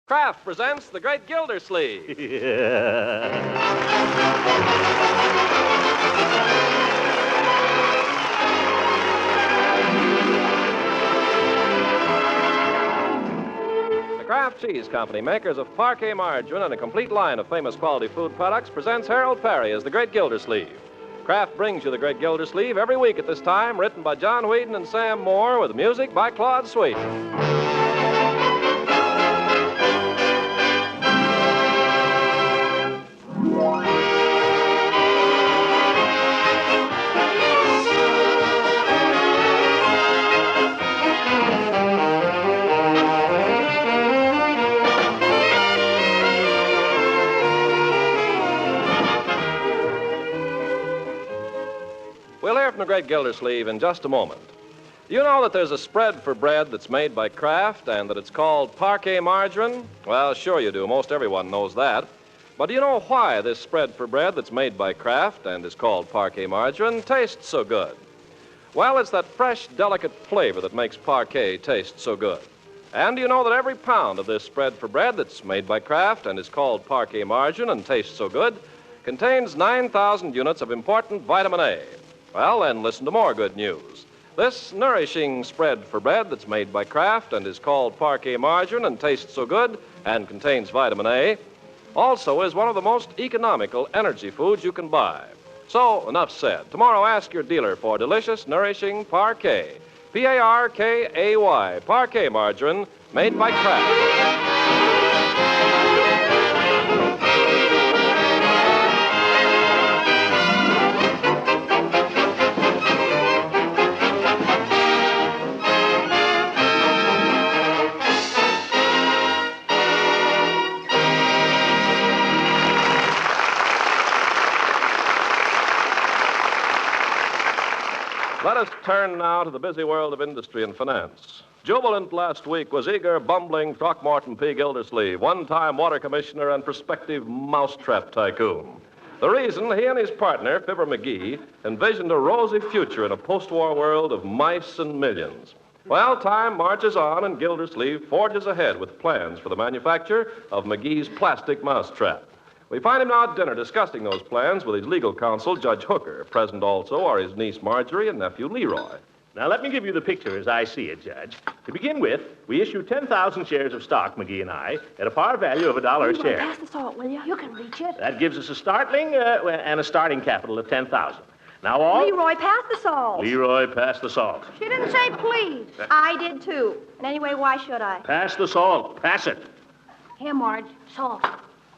Kraft presents The Great Gildersleeve. The Kraft Cheese Company, makers of Parquet margarine and a complete line of famous quality food products, presents Harold Perry as The Great Gildersleeve. Kraft brings you The Great Gildersleeve every week at this time, written by John Whedon and Sam Moore, with music by Claude Sweet. We'll hear from the Great Gildersleeve in just a moment. Do you know that there's a spread for bread that's made by Kraft and that it's called Parquet margarine? Well, sure you do. Most everyone knows that. But do you know why this spread for bread that's made by Kraft and is called Parquet margarine tastes so good? Well, it's that fresh, delicate flavor that makes Parquet taste so good. And do you know that every pound of this spread for bread that's made by Kraft and is called Parquet margarine and tastes so good contains 9,000 units of important vitamin A? Well, then listen to more good news. This nourishing spread for bread that's made by Kraft and is called Parquet margarine and tastes so good and contains vitamin A also is one of the most economical energy foods you can buy. So, enough said. Tomorrow, ask your dealer for delicious, nourishing Parquet. P-A-R-K-A-Y, Parquet margarine made by Kraft. Let us turn now to the busy world of industry and finance. Jubilant last week was eager, bumbling Throckmorton P. Gildersleeve, one-time water commissioner and prospective mousetrap tycoon. The reason, he and his partner, Fibber McGee, envisioned a rosy future in a post-war world of mice and millions. Well, time marches on, and Gildersleeve forges ahead with plans for the manufacture of McGee's plastic mousetrap. We find him now at dinner discussing those plans with his legal counsel, Judge Hooker. Present also are his niece Marjorie and nephew Leroy. Now, let me give you the picture as I see it, Judge. To begin with, we issue 10,000 shares of stock, McGee and I, at a par value of $1 a share. Pass the salt, will you? You can reach it. That gives us a starting capital of 10,000. Now, all... Leroy, pass the salt. Leroy, pass the salt. She didn't say please. I did, too. And anyway, why should I? Pass the salt. Pass it. Here, Marge, salt.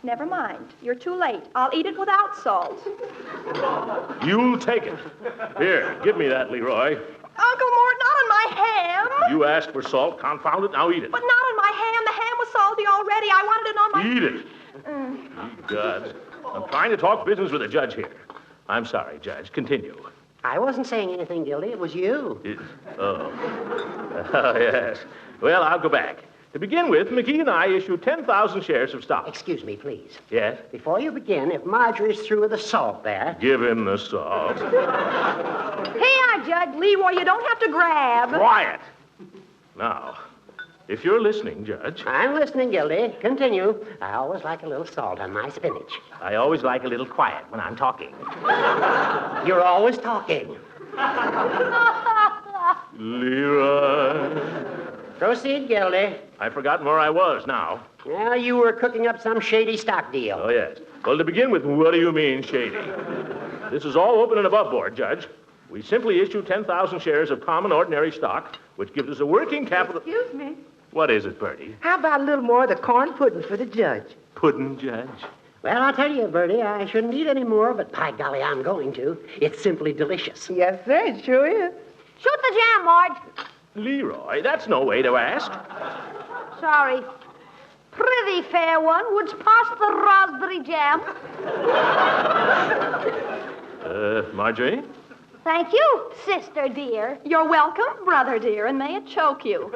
Never mind. You're too late. I'll eat it without salt. You'll take it. Here, give me that, Leroy. Uncle Mort, not on my ham. You asked for salt. Confound it. Now eat it. But not on my ham. The ham was salty already. I wanted it on my... Eat it. You gods. I'm trying to talk business with the judge here. I'm sorry, Judge. Continue. I wasn't saying anything, Gildy. It was you. Oh, yes. Well, I'll go back. To begin with, McGee and I issue 10,000 shares of stock. Excuse me, please. Yes? Before you begin, if Marjorie's through with the salt there... Give him the salt. Here, Judge Leroy, you don't have to grab. Quiet. Now, if you're listening, Judge... I'm listening, Gildy. Continue. I always like a little salt on my spinach. I always like a little quiet when I'm talking. You're always talking. Leroy... Proceed, Gildy. I've forgotten where I was now. Well, you were cooking up some shady stock deal. Oh, yes. Well, to begin with, what do you mean, shady? This is all open and above board, Judge. We simply issue 10,000 shares of common ordinary stock, which gives us a working capital... Excuse me. What is it, Bertie? How about a little more of the corn pudding for the judge? Pudding, Judge? Well, I'll tell you, Bertie, I shouldn't eat any more, but by golly, I'm going to. It's simply delicious. Yes, sir, it sure is. Shoot the jam, Marge. Leroy, that's no way to ask. Sorry. Prithee, fair one, wouldst pass the raspberry jam? Marjorie? Thank you, sister dear. You're welcome, brother dear, and may it choke you.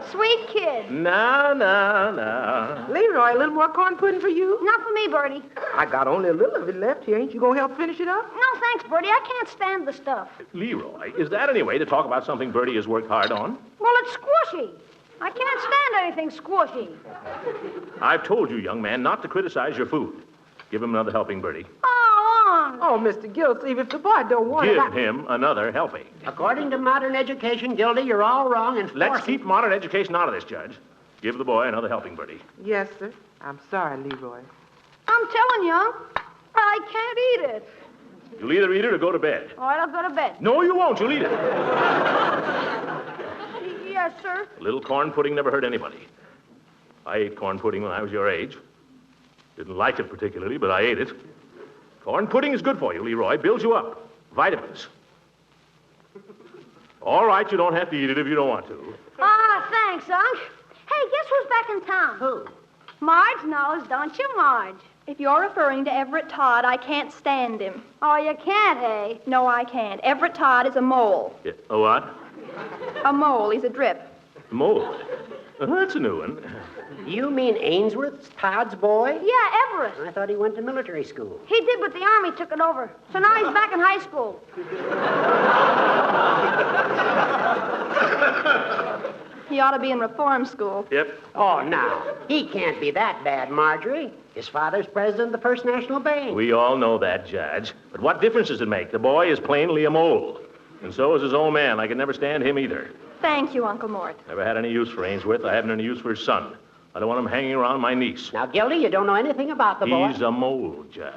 Sweet kid. No. Leroy, a little more corn pudding for you? Not for me, Bertie. I got only a little of it left here. Ain't you going to help finish it up? No, thanks, Bertie. I can't stand the stuff. Leroy, is that any way to talk about something Bertie has worked hard on? Well, it's squishy. I can't stand anything squishy. I've told you, young man, not to criticize your food. Give him another helping, Bertie. Oh, Oh, Mr. Gilsleeve, if the boy don't want it, Give him another helping. According to modern education, Gildy, you're all wrong and Let's keep modern education out of this, Judge. Give the boy another helping, Bertie. Yes, sir. I'm sorry, Leroy. I'm telling you, I can't eat it. You'll either eat it or go to bed. All right, I'll go to bed. No, you won't. You'll eat it. Yes, sir. A little corn pudding never hurt anybody. I ate corn pudding when I was your age. Didn't like it particularly, but I ate it. Corn pudding is good for you, Leroy. Builds you up. Vitamins. All right, you don't have to eat it if you don't want to. Ah, thanks, Unc. Hey, guess who's back in town? Who? Marge knows, don't you, Marge? If you're referring to Everett Todd, I can't stand him. Oh, you can't, eh? No, I can't. Everett Todd is a mole. Yeah. A what? A mole. He's a drip. Mold. That's a new one. You mean Ainsworth's Todd's boy? Yeah, Everett. I thought he went to military school. He did, but the Army took it over. So now he's back in high school. He ought to be in reform school. Yep. Oh, now, he can't be that bad, Marjorie. His father's president of the First National Bank. We all know that, Judge. But what difference does it make? The boy is plainly a mole. And so is his old man. I can never stand him either. Thank you, Uncle Mort. Never had any use for Ainsworth. I haven't any use for his son. I don't want him hanging around my niece. Now, Gildy, you don't know anything about the boy. He's a mole, Judge.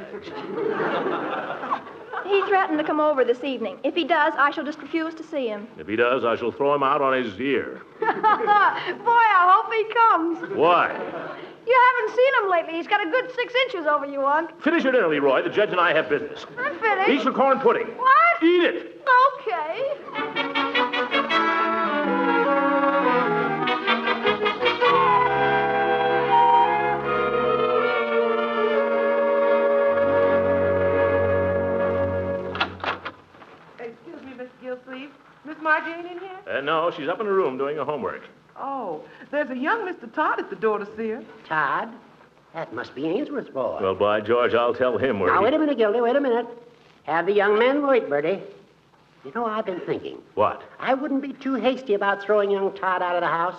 He threatened to come over this evening. If he does, I shall just refuse to see him. If he does, I shall throw him out on his ear. Boy, I hope he comes. Why? You haven't seen him lately. He's got a good 6 inches over you, Unc. Finish your dinner, Leroy. The judge and I have business. I'm finished. Eat your corn pudding. What? Eat it. Okay. Excuse me, Mr. Gilsleeve. Miss Margie ain't in here? No, she's up in her room doing her homework. Oh, there's a young Mr. Todd at the door to see her. Todd? That must be Ainsworth's boy. Well, by George, I'll tell him where Now, he... wait a minute, Gildy, wait a minute. Have the young men wait, Bertie. You know, I've been thinking. What? I wouldn't be too hasty about throwing young Todd out of the house.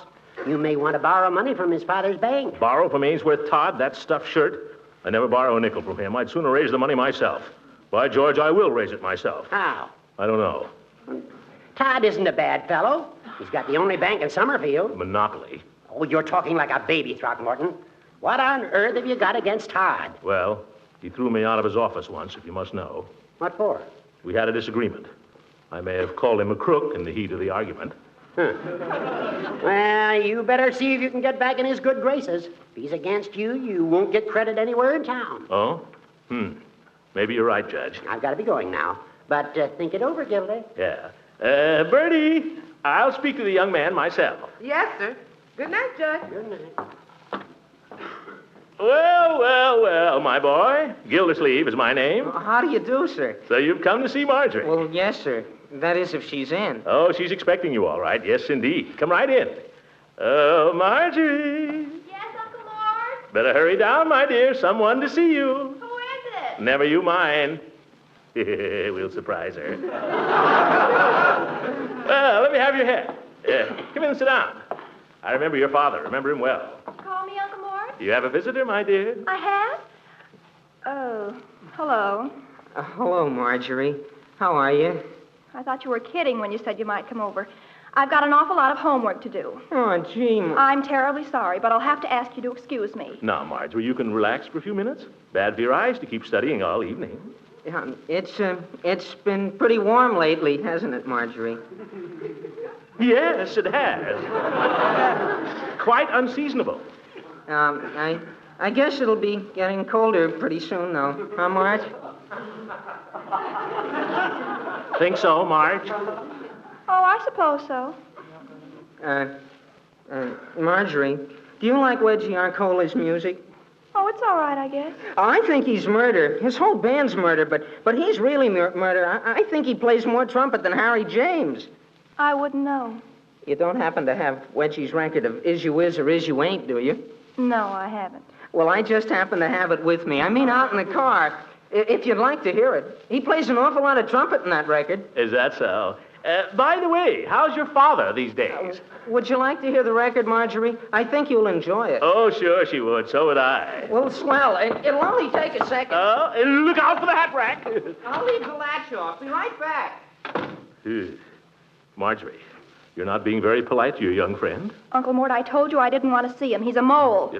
You may want to borrow money from his father's bank. Borrow from Ainsworth Todd, that stuffed shirt? I never borrow a nickel from him. I'd sooner raise the money myself. By George, I will raise it myself. How? I don't know. Todd isn't a bad fellow. He's got the only bank in Summerfield. Monopoly. Oh, you're talking like a baby, Throckmorton. What on earth have you got against Todd? Well, he threw me out of his office once, if you must know. What for? We had a disagreement. I may have called him a crook in the heat of the argument. Well, you better see if you can get back in his good graces. If he's against you, you won't get credit anywhere in town. Oh? Maybe you're right, Judge. I've got to be going now. But think it over, Gildy. Yeah. Bertie, I'll speak to the young man myself. Yes, sir. Good night, Judge. Good night. Well, my boy. Gildersleeve is my name. How do you do, sir? So you've come to see Marjorie. Well, yes, sir. That is, if she's in. Oh, she's expecting you, all right. Yes, indeed. Come right in. Oh, Marjorie. Yes, Uncle Mort? Better hurry down, my dear. Someone to see you. Who is it? Never you mind. We'll surprise her. Well, let me have your hat. Come in and sit down. I remember your father. Remember him well. Call me Uncle Mort? You have a visitor, my dear? I have? Oh, hello. Hello, Marjorie. How are you? I thought you were kidding when you said you might come over. I've got an awful lot of homework to do. Oh, gee. I'm terribly sorry, but I'll have to ask you to excuse me. Now, Marjorie, you can relax for a few minutes. Bad for your eyes to keep studying all evening. It's been pretty warm lately, hasn't it, Marjorie? Yes, it has. Quite unseasonable. I guess it'll be getting colder pretty soon, though. Huh, Marge? Think so, Marge? Oh, I suppose so. Marjorie, do you like Wedgie Arcola's music? Oh, it's all right, I guess. I think he's murder. His whole band's murder, but he's really murder. I think he plays more trumpet than Harry James. I wouldn't know. You don't happen to have Wedgie's record of Is You Is or Is You Ain't, do you? No, I haven't. Well, I just happen to have it with me. I mean, out in the car. If you'd like to hear it. He plays an awful lot of trumpet in that record. Is that so? By the way, how's your father these days? Would you like to hear the record, Marjorie? I think you'll enjoy it. Oh, sure she would. So would I. Well, swell. It'll only take a second. And look out for the hat rack. I'll leave the latch off. Be right back. Marjorie, you're not being very polite to your young friend. Uncle Mort, I told you I didn't want to see him. He's a mole.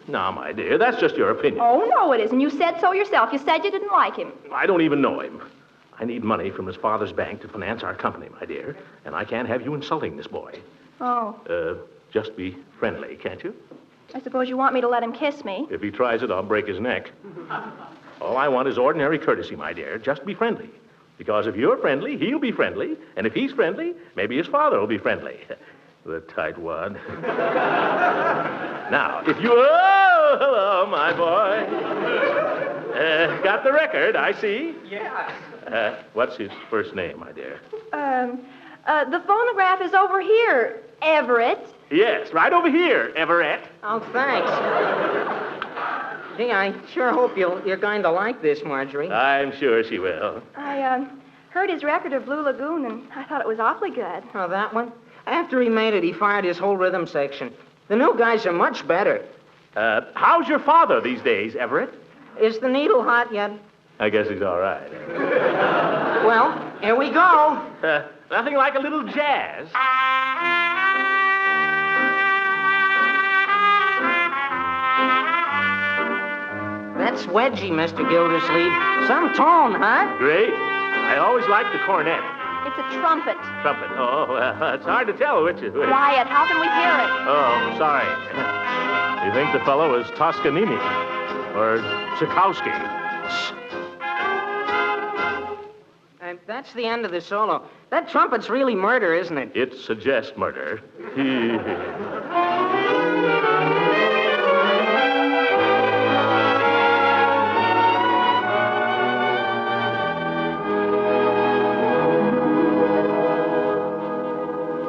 Now, my dear, that's just your opinion. Oh, no, it isn't. You said so yourself. You said you didn't like him. I don't even know him. I need money from his father's bank to finance our company, my dear. And I can't have you insulting this boy. Oh. Just be friendly, can't you? I suppose you want me to let him kiss me. If he tries it, I'll break his neck. All I want is ordinary courtesy, my dear. Just be friendly. Because if you're friendly, he'll be friendly. And if he's friendly, maybe his father will be friendly. The tightwad. Now, if you... Oh, hello, my boy. Got the record, I see. Yeah. What's his first name, my dear? The phonograph is over here, Everett. Yes, right over here, Everett. Oh, thanks. Gee, I sure hope you're going to like this, Marjorie. I'm sure she will. I heard his record of Blue Lagoon, and I thought it was awfully good. Oh, that one? After he made it, he fired his whole rhythm section. The new guys are much better. How's your father these days, Everett? Is the needle hot yet? I guess he's all right. Well, here we go. Nothing like a little jazz. That's wedgie, Mr. Gildersleeve. Some tone, huh? Great. I always liked the cornet. It's a trumpet. Trumpet. Oh, it's hard to tell which is which. Quiet. How can we hear it? Oh, sorry. You think the fellow is Toscanini or Tchaikovsky? That's the end of the solo. That trumpet's really murder, isn't it? It suggests murder.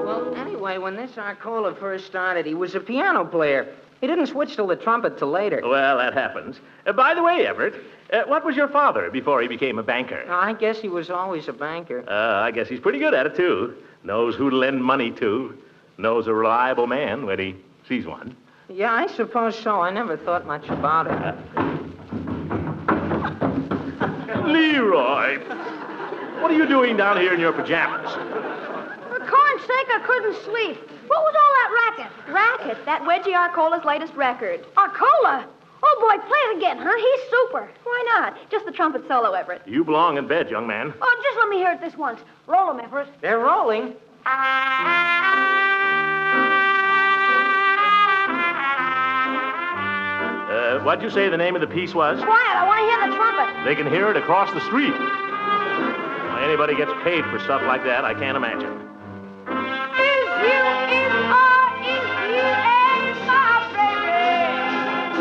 Well, anyway, when this Arcola first started, he was a piano player. He didn't switch to the trumpet till later. Well, that happens. By the way, Everett, what was your father before he became a banker? I guess he was always a banker. I guess he's pretty good at it, too. Knows who to lend money to. Knows a reliable man when he sees one. Yeah, I suppose so. I never thought much about it. Leroy! What are you doing down here in your pajamas? For corn's sake, I couldn't sleep. What was all that racket? Racket. That Wedgie Arcola's latest record. Arcola? Oh, boy, play it again, huh? He's super. Why not? Just the trumpet solo, Everett. You belong in bed, young man. Oh, just let me hear it this once. Roll 'em, Everett. They're rolling. What'd you say the name of the piece was? Quiet, I want to hear the trumpet. They can hear it across the street. Why anybody gets paid for stuff like that, I can't imagine.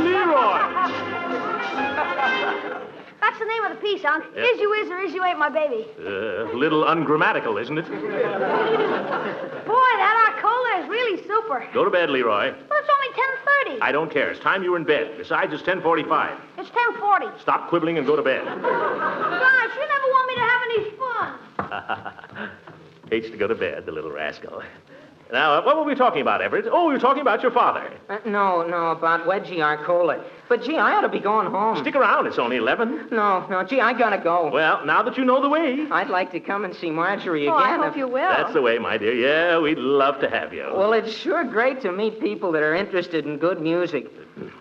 Leroy! That's the name of the piece, Unc. Yep. Is you is or is you ain't my baby. A little ungrammatical, isn't it? Boy, that Arcola is really super. Go to bed, Leroy. Well, it's only 10:30. I don't care. It's time you were in bed. Besides, it's 10:45. It's 10:40. Stop quibbling and go to bed. Gosh, you never want me to have any fun. Hates to go to bed, the little rascal. Now, what were we talking about, Everett? Oh, we were talking about your father. No, about Wedgie Arcola. But, gee, I ought to be going home. Stick around. It's only 11. No, gee, I gotta go. Well, now that you know the way. I'd like to come and see Marjorie Oh, again. I hope you will. That's the way, my dear. Yeah, we'd love to have you. Well, it's sure great to meet people that are interested in good music.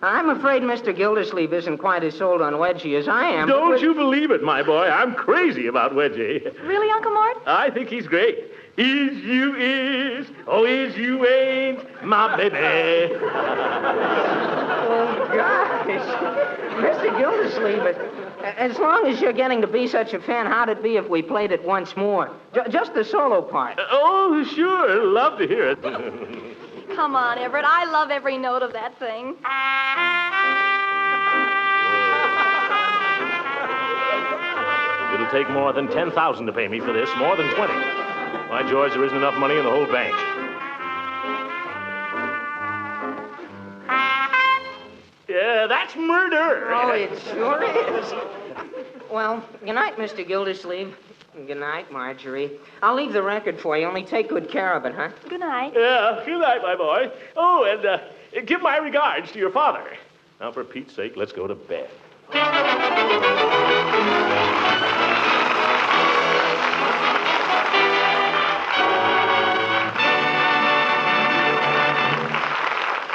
I'm afraid Mr. Gildersleeve isn't quite as sold on Wedgie as I am. Don't you believe it, my boy. I'm crazy about Wedgie. Really, Uncle Mort? I think he's great. Is you is, oh, is you ain't my baby. Oh, gosh. Mr. Gildersleeve, as long as you're getting to be such a fan, how'd it be if we played it once more? Just the solo part. Oh, sure. Love to hear it. Come on, Everett. I love every note of that thing. It'll take more than 10,000 to pay me for this, more than 20. By George, there isn't enough money in the whole bank. Yeah, that's murder. Oh, it sure is. Well, good night, Mr. Gildersleeve. Good night, Marjorie. I'll leave the record for you. Only take good care of it, huh? Good night. Yeah, good night, my boy. Oh, and give my regards to your father. Now, for Pete's sake, let's go to bed.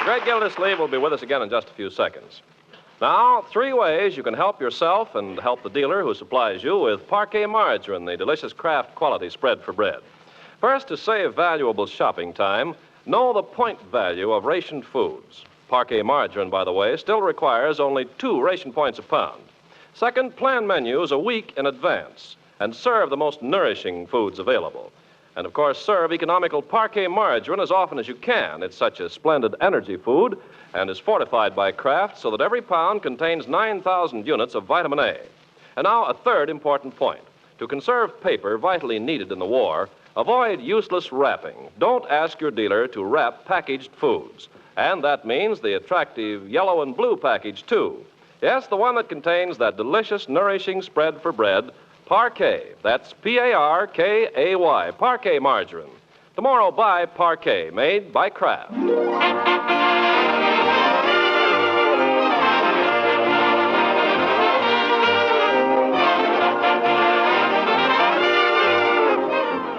Greg Gildersleeve will be with us again in just a few seconds. Now, 3 ways you can help yourself and help the dealer who supplies you with Parquet margarine, the delicious Kraft quality spread for bread. First, to save valuable shopping time, know the point value of rationed foods. Parquet margarine, by the way, still requires only 2 ration points a pound. Second, plan menus a week in advance and serve the most nourishing foods available. And, of course, serve economical Parquet margarine as often as you can. It's such a splendid energy food and is fortified by Kraft so that every pound contains 9,000 units of vitamin A. And now, a third important point. To conserve paper vitally needed in the war, avoid useless wrapping. Don't ask your dealer to wrap packaged foods. And that means the attractive yellow and blue package, too. Yes, the one that contains that delicious, nourishing spread for bread, Parquet. That's Parkay, Parquet margarine. Tomorrow, buy Parquet, made by Kraft.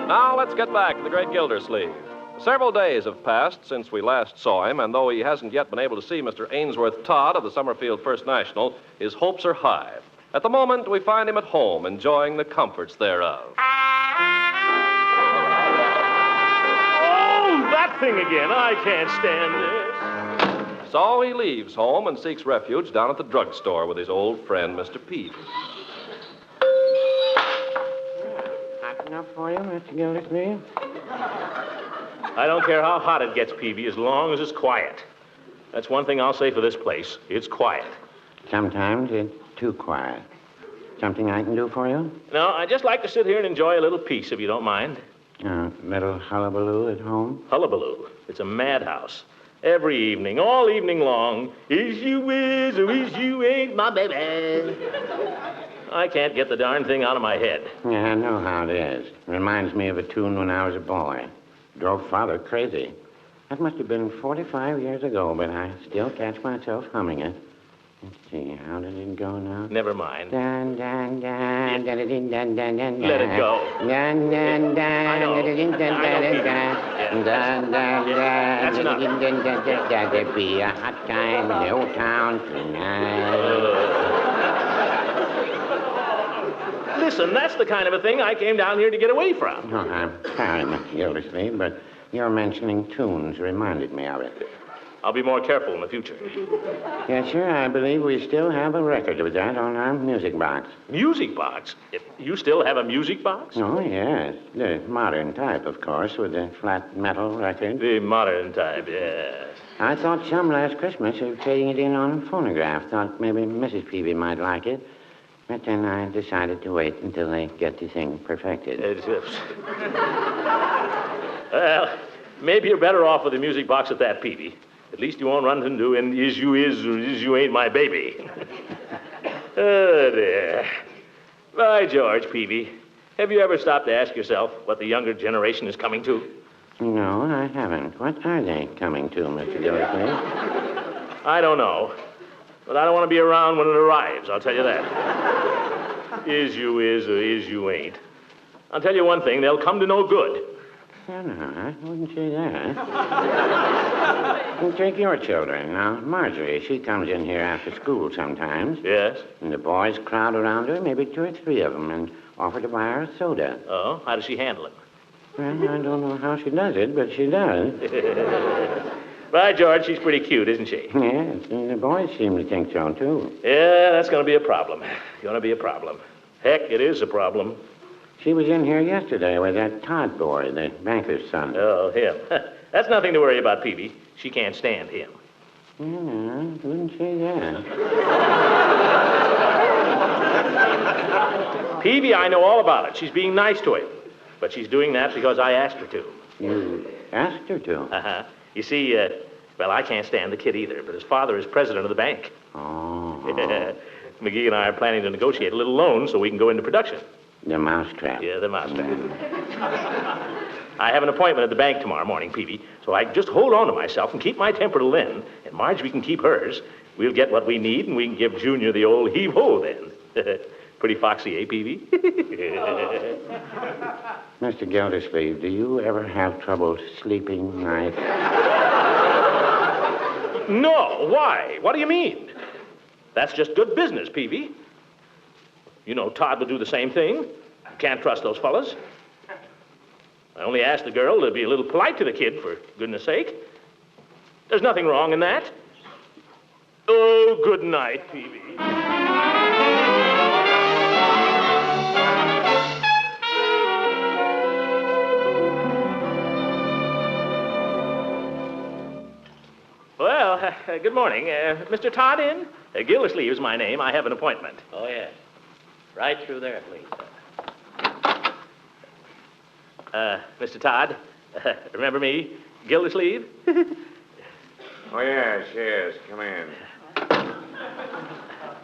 Now, let's get back to the great Gildersleeve. Several days have passed since we last saw him, and though he hasn't yet been able to see Mr. Ainsworth Todd of the Summerfield First National, his hopes are high. At the moment, we find him at home, enjoying the comforts thereof. Oh, that thing again. I can't stand this. So he leaves home and seeks refuge down at the drugstore with his old friend, Mr. Peavy. Hot enough for you, Mr. Gildersleeve? I don't care how hot it gets, Peavy, as long as it's quiet. That's one thing I'll say for this place. It's quiet. Sometimes it's too quiet. Something I can do for you? No, I'd just like to sit here and enjoy a little peace, if you don't mind. Little hullabaloo at home? Hullabaloo. It's a madhouse. Every evening, all evening long, is you is or is you ain't my baby. I can't get the darn thing out of my head. Yeah, I know how it is. Reminds me of a tune when I was a boy. Drove Father crazy. That must have been 45 years ago, but I still catch myself humming it. Let's see, how did it go now? Never mind. Dun, dun, dun, dun, dun, dun, dun, dun, Let it go. Dun, dun, dun, I know. dun, dun, dun, I know, Peter. dun, dun, dun, That's enough. dun, dun, dun, dun, dun. There'll be a hot time in the old town tonight. Listen, that's the kind of a thing I came down here to get away from. Oh, I'm sorry, Mr. Gildersleeve, but your mentioning tunes reminded me of it. I'll be more careful in the future. Yes, sir, I believe we still have a record of that on our music box. Music box? You still have a music box? Oh, yes. The modern type, of course, with the flat metal record. The modern type, yes. I thought some last Christmas of trading it in on phonograph. Thought maybe Mrs. Peavy might like it. But then I decided to wait until they get the thing perfected. Well, maybe you're better off with the music box at that, Peavy. At least you won't run into an is you is or is you ain't my baby. Oh, dear. By George, Peavy, have you ever stopped to ask yourself what the younger generation is coming to? No, I haven't. What are they coming to, Mr. Gildersleeve? I don't know. But I don't want to be around when it arrives, I'll tell you that. Is you is or is you ain't. I'll tell you one thing, they'll come to no good. No, I wouldn't say that. You take your children. Now, Marjorie, she comes in here after school sometimes. Yes? And the boys crowd around her, maybe 2 or 3 of them, and offer to buy her a soda. Oh, how does she handle it? Well, I don't know how she does it, but she does. By George, she's pretty cute, isn't she? Yes, and the boys seem to think so, too. Yeah, that's going to be a problem. Going to be a problem. Heck, it is a problem. She was in here yesterday with that Todd boy, the banker's son. Oh, him. That's nothing to worry about, Peavy. She can't stand him. Yeah, I wouldn't say that. Peavy, I know all about it. She's being nice to him. But she's doing that because I asked her to. You asked her to? Uh-huh. You see, well, I can't stand the kid either, but his father is president of the bank. Oh. McGee and I are planning to negotiate a little loan so we can go into production. The mousetrap. Yeah, the mousetrap. I have an appointment at the bank tomorrow morning, Peavy, so I just hold on to myself and keep my temper till then, and Marjorie can keep hers. We'll get what we need, and we can give Junior the old heave-ho then. Pretty foxy, eh, Peavy? Mr. Gildersleeve, do you ever have trouble sleeping nights? No, why? What do you mean? That's just good business, Peavy. You know, Todd will do the same thing. You can't trust those fellas. I only asked the girl to be a little polite to the kid, for goodness sake. There's nothing wrong in that. Oh, good night, Peavy. Well, good morning. Mr. Todd in? Gildersleeve is my name. I have an appointment. Oh, yes. Right through there, please. Mr. Todd, remember me? Gildersleeve? Oh, yes. Come in.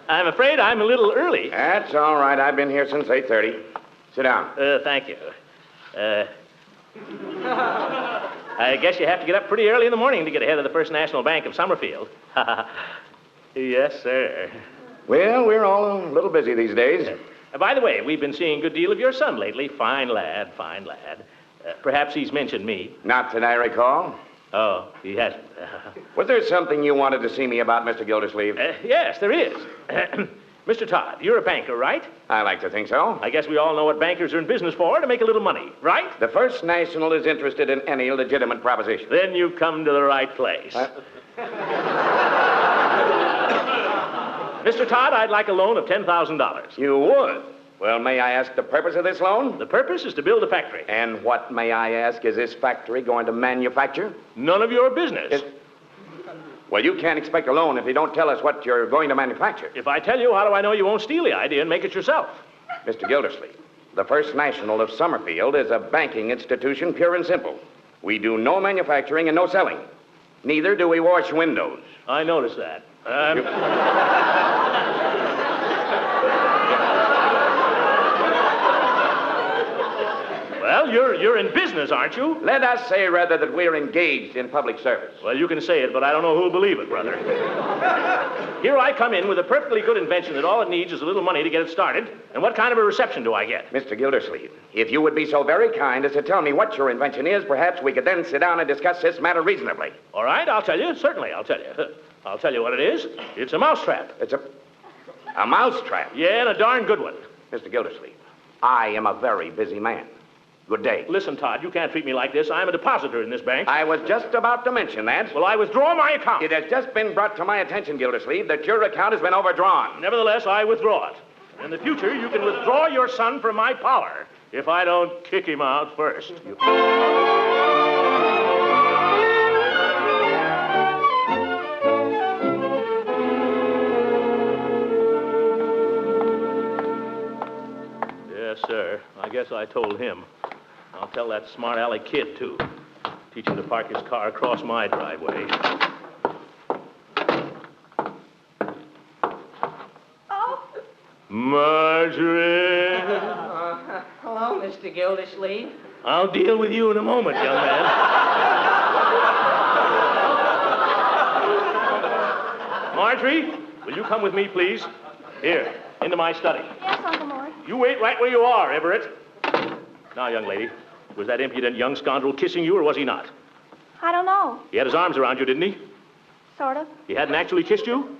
I'm afraid I'm a little early. That's all right. I've been here since 8:30. Sit down. Thank you. I guess you have to get up pretty early in the morning to get ahead of the First National Bank of Summerfield. Yes, sir. Well, we're all a little busy these days. By the way, we've been seeing a good deal of your son lately. Fine lad. Perhaps he's mentioned me. Not that I recall. Oh, he hasn't. Was there something you wanted to see me about, Mr. Gildersleeve? Yes, there is. Mr. Todd, you're a banker, right? I like to think so. I guess we all know what bankers are in business for, to make a little money, right? The First National is interested in any legitimate proposition. Then you've come to the right place. Mr. Todd, I'd like a loan of $10,000. You would? Well, may I ask the purpose of this loan? The purpose is to build a factory. And what, may I ask, is this factory going to manufacture? None of your business. Well, you can't expect a loan if you don't tell us what you're going to manufacture. If I tell you, how do I know you won't steal the idea and make it yourself? Mr. Gildersleeve, the First National of Summerfield is a banking institution, pure and simple. We do no manufacturing and no selling. Neither do we wash windows. I noticed that. Well, you're in business, aren't you? Let us say, rather, that we're engaged in public service. Well, you can say it, but I don't know who'll believe it, brother. Here I come in with a perfectly good invention that all it needs is a little money to get it started. And what kind of a reception do I get? Mr. Gildersleeve, if you would be so very kind as to tell me what your invention is, perhaps we could then sit down and discuss this matter reasonably. All right, I'll tell you. Certainly, I'll tell you. I'll tell you what it is. It's a mousetrap. It's a mousetrap? Yeah, and a darn good one. Mr. Gildersleeve, I am a very busy man. Good day. Listen, Todd, you can't treat me like this. I'm a depositor in this bank. I was just about to mention that. Well, I withdraw my account. It has just been brought to my attention, Gildersleeve, that your account has been overdrawn. Nevertheless, I withdraw it. In the future, you can withdraw your son from my power if I don't kick him out first. Yes, sir. I guess I told him. I'll tell that smart aleck kid, too. Teach him to park his car across my driveway. Oh. Marjorie! Hello, Mr. Gildersleeve. I'll deal with you in a moment, young man. Marjorie, will you come with me, please? Here, into my study. Yes, Uncle Mort. You wait right where you are, Everett. Now, young lady, was that impudent young scoundrel kissing you, or was he not? I don't know. He had his arms around you, didn't he? Sort of. He hadn't actually kissed you?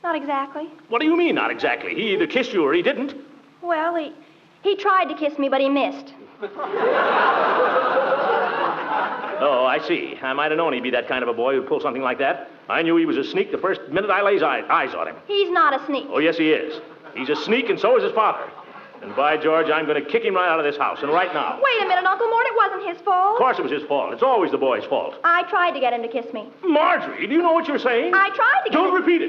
Not exactly. What do you mean, not exactly? He either kissed you or he didn't. Well, he tried to kiss me, but he missed. Oh, I see. I might have known he'd be that kind of a boy who'd pull something like that. I knew he was a sneak the first minute I laid eyes on him. He's not a sneak. Oh, yes, he is. He's a sneak, and so is his father. And by George, I'm going to kick him right out of this house, and right now. Wait a minute, Uncle Mort. It wasn't his fault. Of course it was his fault. It's always the boy's fault. I tried to get him to kiss me. Marjorie, do you know what you're saying? I tried to get Don't him. repeat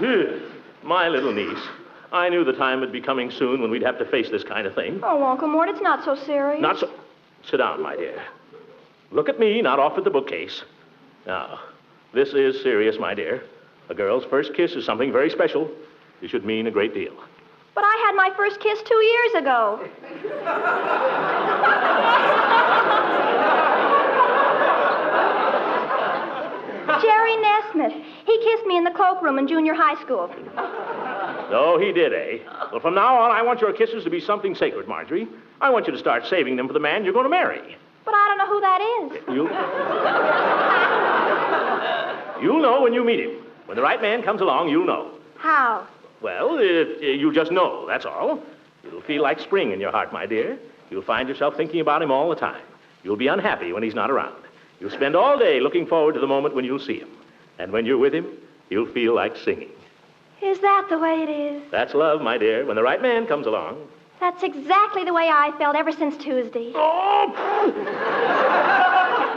it. My little niece. I knew the time would be coming soon when we'd have to face this kind of thing. Oh, Uncle Mort, it's not so serious. Not so... Sit down, my dear. Look at me, not off at the bookcase. Now, this is serious, my dear. A girl's first kiss is something very special. It should mean a great deal. But I had my first kiss 2 years ago. Jerry Nesmith. He kissed me in the cloakroom in junior high school. So he did, eh? Well, from now on, I want your kisses to be something sacred, Marjorie. I want you to start saving them for the man you're going to marry. But I don't know who that is. You'll know when you meet him. When the right man comes along, you'll know. How? Well, you just know, that's all. It'll feel like spring in your heart, my dear. You'll find yourself thinking about him all the time. You'll be unhappy when he's not around. You'll spend all day looking forward to the moment when you'll see him. And when you're with him, you'll feel like singing. Is that the way it is? That's love, my dear, when the right man comes along. That's exactly the way I felt ever since Tuesday. Oh!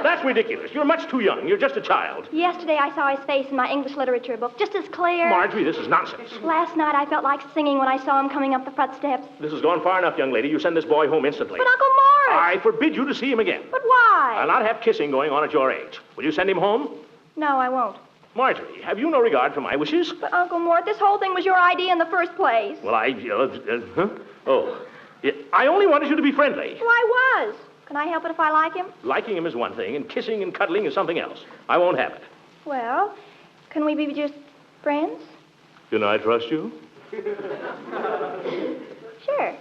That's ridiculous. You're much too young. You're just a child. Yesterday I saw his face in my English literature book, just as clear. Marjorie, this is nonsense. Last night I felt like singing when I saw him coming up the front steps. This has gone far enough, young lady. You send this boy home instantly. But Uncle Morris! I forbid you to see him again. But why? I'll not have kissing going on at your age. Will you send him home? No, I won't. Marjorie, have you no regard for my wishes? But Uncle Mort, this whole thing was your idea in the first place. Well, I only wanted you to be friendly. Well, I was. Can I help it if I like him? Liking him is one thing, and kissing and cuddling is something else. I won't have it. Well, can we be just friends? Can I trust you? Sure.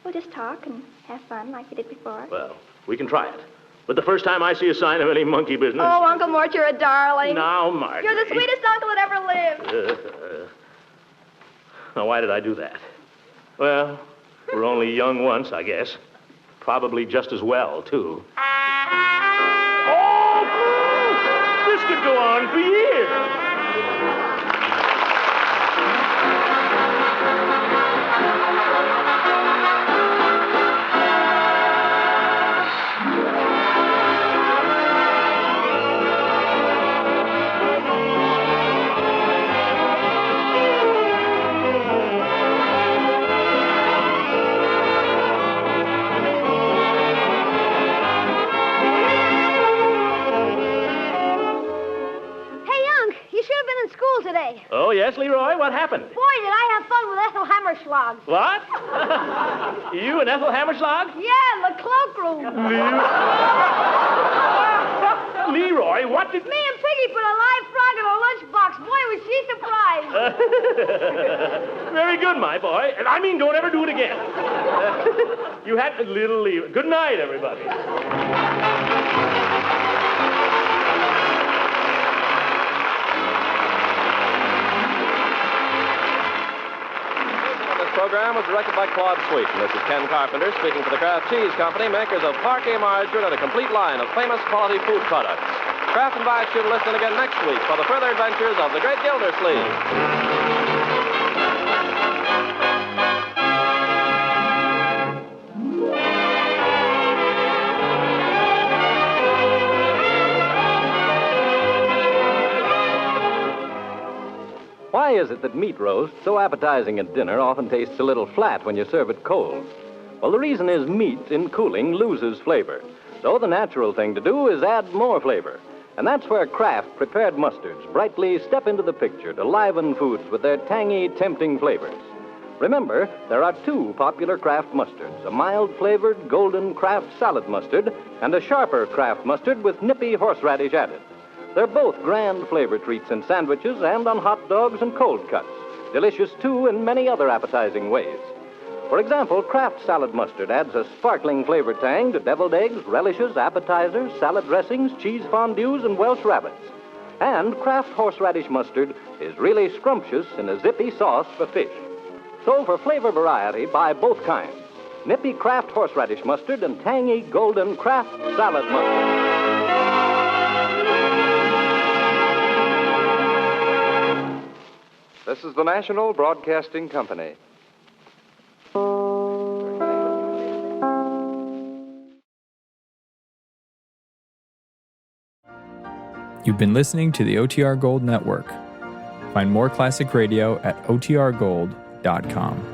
We'll just talk and have fun like we did before. Well, we can try it. But the first time I see a sign of any monkey business... Oh, Uncle Mort, you're a darling. Now, Marjorie... You're the sweetest uncle that ever lived. Now, why did I do that? Well, we're only young once, I guess. Probably just as well, too. Oh! This could go on for years. Today. Oh, yes, Leroy? What happened? Boy, did I have fun with Ethel Hammerschlag. What? You and Ethel Hammerschlag? Yeah, in the cloakroom. Leroy, what did... Me and Piggy put a live frog in a lunchbox. Boy, was she surprised. Very good, my boy. And I mean, don't ever do it again. You had to little Leroy. Good night, everybody. This program was directed by Claude Sweeten. This is Ken Carpenter speaking for the Kraft Cheese Company, makers of Parquet Margarine and a complete line of famous quality food products. Kraft invites you to listen again next week for the further adventures of the Great Gildersleeve. Why is it that meat roast, so appetizing at dinner, often tastes a little flat when you serve it cold? Well, the reason is meat, in cooling, loses flavor. So the natural thing to do is add more flavor. And that's where Kraft prepared mustards brightly step into the picture to liven foods with their tangy, tempting flavors. Remember, there are two popular Kraft mustards, a mild-flavored golden Kraft salad mustard and a sharper Kraft mustard with nippy horseradish added. They're both grand flavor treats in sandwiches and on hot dogs and cold cuts. Delicious, too, in many other appetizing ways. For example, Kraft salad mustard adds a sparkling flavor tang to deviled eggs, relishes, appetizers, salad dressings, cheese fondues, and Welsh rabbits. And Kraft horseradish mustard is really scrumptious in a zippy sauce for fish. So for flavor variety, buy both kinds. Nippy Kraft horseradish mustard and tangy golden Kraft salad mustard. This is the National Broadcasting Company. You've been listening to the OTR Gold Network. Find more classic radio at otrgold.com.